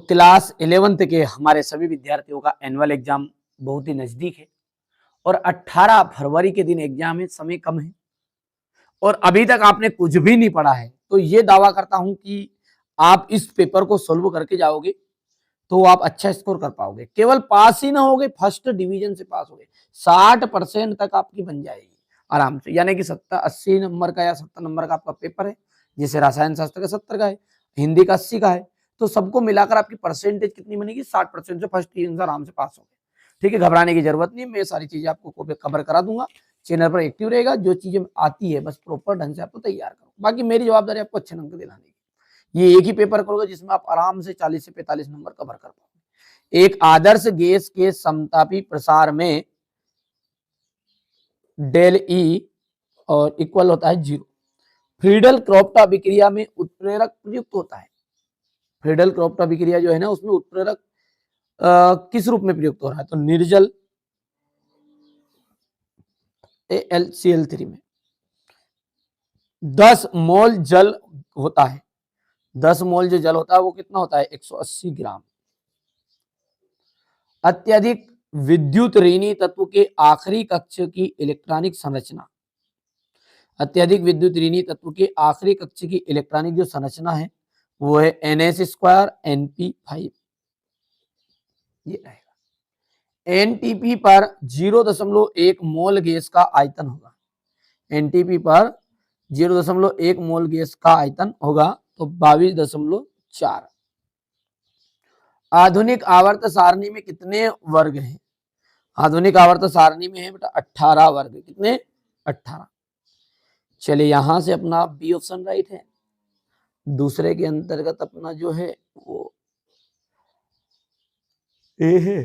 Class 11th के हमारे सभी विद्यार्थियों का एनुअल एग्जाम बहुत ही नजदीक है और 18 फरवरी के दिन एग्जाम है, समय कम है और अभी तक आपने कुछ भी नहीं पढ़ा है तो ये दावा करता हूं कि आप इस पेपर को सोल्व करके जाओगे तो आप अच्छा स्कोर कर पाओगे। केवल पास ही ना होगे, फर्स्ट डिवीजन से पास होगे, 60% तक आपकी बन जाएगी आराम से। यानी कि 70-80 नंबर का या 70 नंबर का आपका पेपर है, जैसे रसायन शास्त्र का 70 का है, हिंदी का 80 का है, तो सबको मिलाकर आपकी परसेंटेज कितनी बनेगी? 60% से फर्स्ट डिवीजन से आराम से पास होगे। ठीक है, घबराने की जरूरत नहीं, मैं सारी चीजें आपको कवर करा दूंगा। चैनल पर एक्टिव रहेगा, जो चीजें आती है बस प्रॉपर ढंग से आपको तैयार करो, बाकी मेरी जवाबदारी आपको अच्छे नंबर दिलाने की। ये एक ही पेपर करोगे जिसमें आप आराम से 40 से 45 नंबर कवर कर पाओगे। एक आदर्श गैस के समतापी प्रसार में डेल ई और इक्वल होता है 0। फ्रीडल क्रॉफ्ट अभिक्रिया में उत्प्रेरक प्रयुक्त होता है। फ्रीडल क्रॉफ्ट अभिक्रिया जो है ना, उसमें उत्प्रेरक किस रूप में प्रयुक्त हो रहा है? तो निर्जल AlCl3 में 10 मोल जल होता है। 10 मोल जो जल होता है वो कितना होता है? 180 ग्राम। अत्यधिक विद्युत ऋणी तत्व के आखिरी कक्ष की इलेक्ट्रॉनिक संरचना। अत्यधिक विद्युत ऋणी तत्व के आखिरी कक्ष की इलेक्ट्रॉनिक जो संरचना है वो है NS2 NP5। ये रहेगा। एनटीपी पर 0.1 मोल गैस का आयतन होगा। एनटीपी पर 0.1 मोल गैस का आयतन होगा तो 22.4। आधुनिक आवर्त सारणी में कितने वर्ग हैं? आधुनिक आवर्त सारणी में है बेटा 18 वर्ग। कितने? 18। चलिए यहां से अपना बी ऑप्शन राइट है। दूसरे के अंतर्गत अपना जो है वो ए है।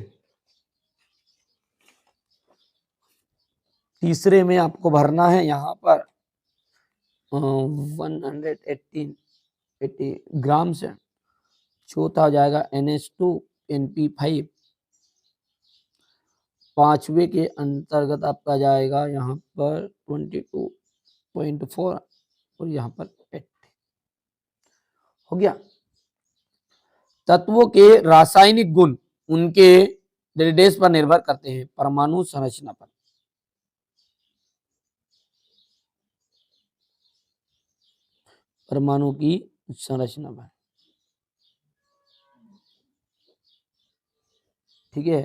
तीसरे में आपको भरना है यहाँ पर 180 ग्राम से। चौथा हो जाएगा NH2 NP5। पांचवे के अंतर्गत आपका जाएगा यहाँ पर 22.4 और यहाँ पर 8 हो गया। तत्वों के रासायनिक गुण उनके निर्देश पर निर्भर करते हैं, परमाणु संरचना पर। परमाणु की संरचना पर, ठीक है।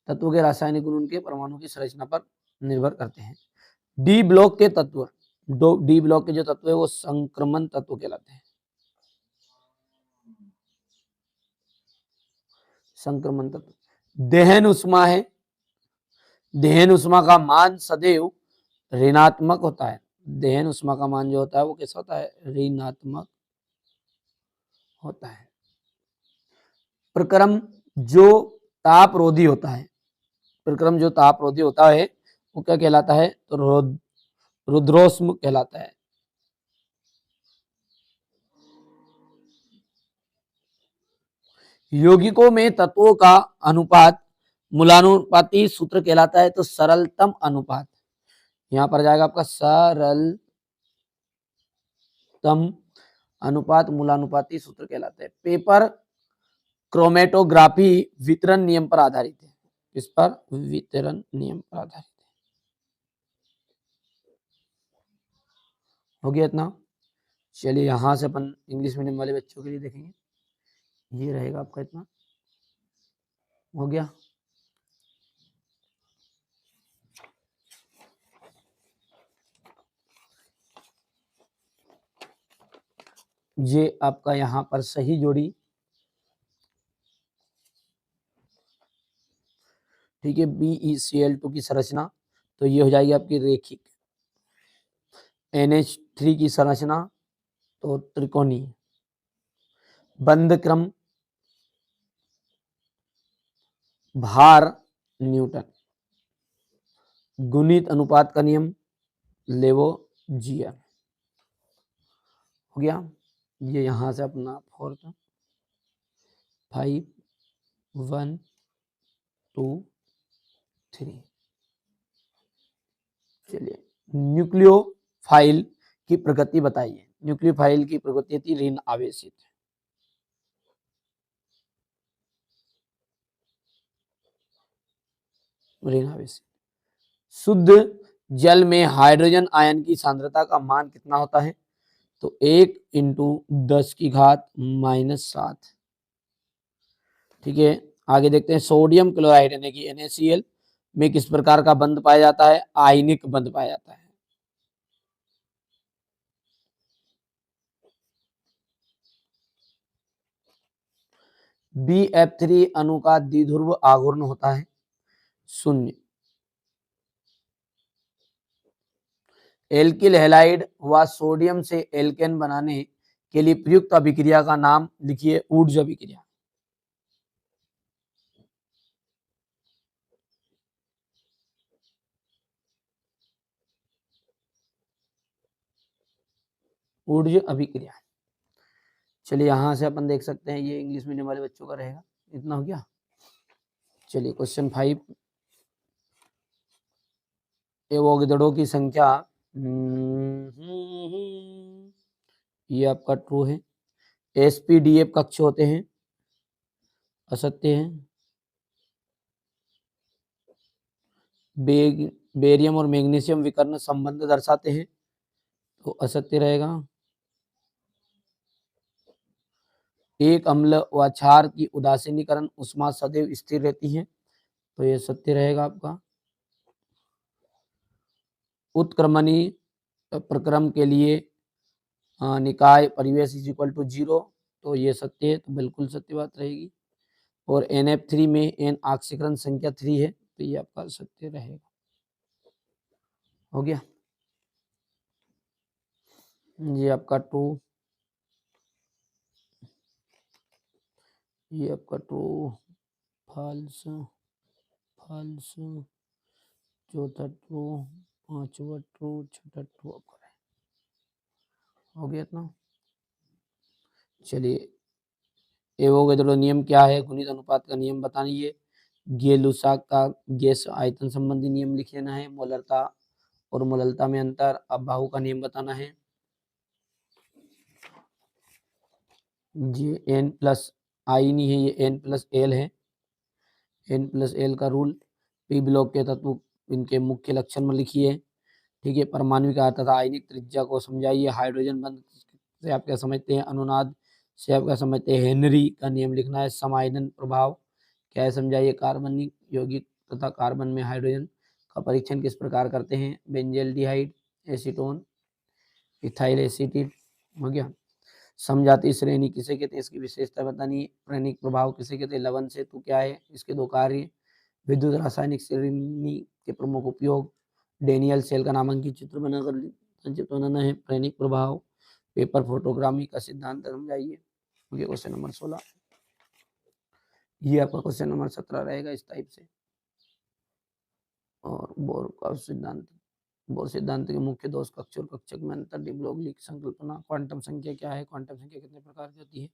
तत्वों के रासायनिक गुण उनके परमाणु की संरचना पर निर्भर करते हैं। डी ब्लॉक के तत्व, डी ब्लॉक के जो तत्व है वो संक्रमण तत्व कहलाते हैं। संक्रमण तत्व। दहन उष्मा है। दहन उष्मा का मान सदैव ऋणात्मक होता है। दहन उष्मा का मान जो होता है वो कैसा होता है? ऋणात्मक होता है। प्रक्रम जो तापरोधी होता है, प्रक्रम जो तापरोधी होता है वो क्या कहलाता है? तो रुद्रोष्म कहलाता है। यौगिकों में तत्वों का अनुपात मूलानुपाती सूत्र कहलाता है। तो सरलतम अनुपात यहां पर जाएगा आपका सरलतम अनुपात मूलानुपाती सूत्र कहलाता है। पेपर क्रोमेटोग्राफी वितरण नियम पर आधारित है। इस पर वितरण नियम पर आधारित है। हो गया इतना। चलिए यहां से अपन इंग्लिश मीडियम वाले बच्चों के लिए देखेंगे। ये रहेगा आपका इतना। हो गया। ये आपका यहां पर सही जोड़ी, ठीक है। BeCl2 की संरचना तो ये हो जाएगी आपकी रेखिक। NH3 की संरचना तो त्रिकोणीय। बंध क्रम, भार न्यूटन, गुणित अनुपात का नियम लेवोजियर। हो गया। ये यहां से अपना 4 5 1 2 3। चलिए न्यूक्लियोफाइल की प्रगति बताइए। न्यूक्लियोफाइल की प्रगति थी ऋण आवेशित। Green house. शुद्ध जल में हाइड्रोजन आयन की सांद्रता का मान कितना होता है? तो 1 × 10⁻⁷। ठीक है, आगे देखते हैं। सोडियम क्लोराइड यानी कि NaCl में किस प्रकार का बंध पाया जाता है? आयनिक बंध पाया जाता है। BF3 अणु का द्विध्रुव आघूर्ण होता है 0। एल्किल हैलाइड व सोडियम से एल्केन बनाने के लिए प्रयुक्त अभिक्रिया का नाम लिखिए। ऊर्ज अभिक्रिया। ऊर्ज अभिक्रिया। चलिए यहां से अपन देख सकते हैं, ये इंग्लिश मीडियम वाले बच्चों का रहेगा। इतना हो गया। चलिए क्वेश्चन 5, एवोगैड्रो की संख्या, ये आपका ट्रू है। SPDF कक्ष होते हैं, असत्य है। बेरियम और मैग्नीशियम विकर्ण संबंध दर्शाते हैं, तो असत्य रहेगा। एक अम्ल व क्षार की उदासीनीकरण उष्मा सदैव स्थिर रहती है, तो ये सत्य रहेगा आपका। उत्क्रमणी प्रक्रम के लिए निकाय परिवेश इज इक्वल टू 0, तो ये सत्य है, तो बिल्कुल सत्य बात रहेगी। और NF3 में N ऑक्सीकरण संख्या 3 है, तो ये आपका सत्य रहेगा। हो गया, ये आपका ट्रू, ये आपका ट्रू, फॉल्स, फॉल्स, चौथा ट्रू, पांचवा ट्रू, छठा ट्रू आपका है। हो गया इतना। चलिए, एवोगैड्रो नियम क्या है? गुणित अनुपात का नियम बताइए। गेलुसाक का गैस आयतन संबंधी नियम लिख लेना है। मोलरता और मोललता में अंतर। अब बाहु का नियम बताना है। ये N+I नहीं है, ये N+L है। N+L का रूल। P ब्लॉक के तत्व इनके मुख्य लक्षण में लिखिए। ठीक है, परमाणु का तथा आयनिक त्रिज्या को समझाइए। हाइड्रोजन बंध से आप क्या समझते हैं? अनुनाद से आप क्या समझते हैं? हेनरी का नियम लिखना है। समायन प्रभाव क्या है समझाइए। कार्बनिक यौगिक तथा कार्बन में हाइड्रोजन का परीक्षण किस प्रकार करते हैं? Benzaldehyde, acetone, ethyl acetate. हो गया। समझाती श्रेणी किसे कहते हैं? इसकी विशेषता बतानी है। प्रेरक प्रभाव किसे कहते हैं? लवण सेतु क्या है? इसके 2 कार्य। विद्युत रासायनिक श्रेणी के प्रमुख उपयोग। डेनियल सेल का नामांकित चित्र बनाकर संक्षिप्त बनाना है। प्रेरक प्रभाव, पेपर फोटोग्रामी का सिद्धांत समझाइए। ये क्वेश्चन नंबर 16। ये आपका क्वेश्चन नंबर 17 रहेगा इस टाइप से। और बोर का सिद्धांत, बोर सिद्धांत के मुख्य दोष, कक्ष और कक्षक में अंतर, डी ब्रोगली की संकल्पना, क्वांटम संख्या क्या है, क्वांटम संख्या कितने प्रकार की होती है,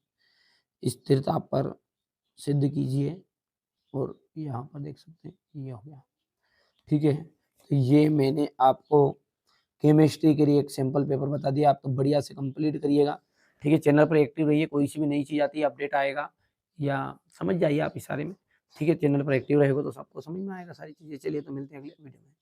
स्थिरता पर सिद्ध कीजिए। और यहाँ पर देख सकते हैं ये हो गया। ठीक है, तो ये मैंने आपको केमिस्ट्री के लिए एक सैंपल पेपर बता दिया। आप तो बढ़िया से कंप्लीट करिएगा। ठीक है, चैनल पर एक्टिव रहिए। कोई सी भी नई चीज़ आती है, अपडेट आएगा या समझ जाइए आप इशारे में। ठीक है, चैनल पर एक्टिव रहेगा तो सबको समझ में आएगा सारी चीज़ें। चलिए तो मिलते हैं अगले वीडियो में।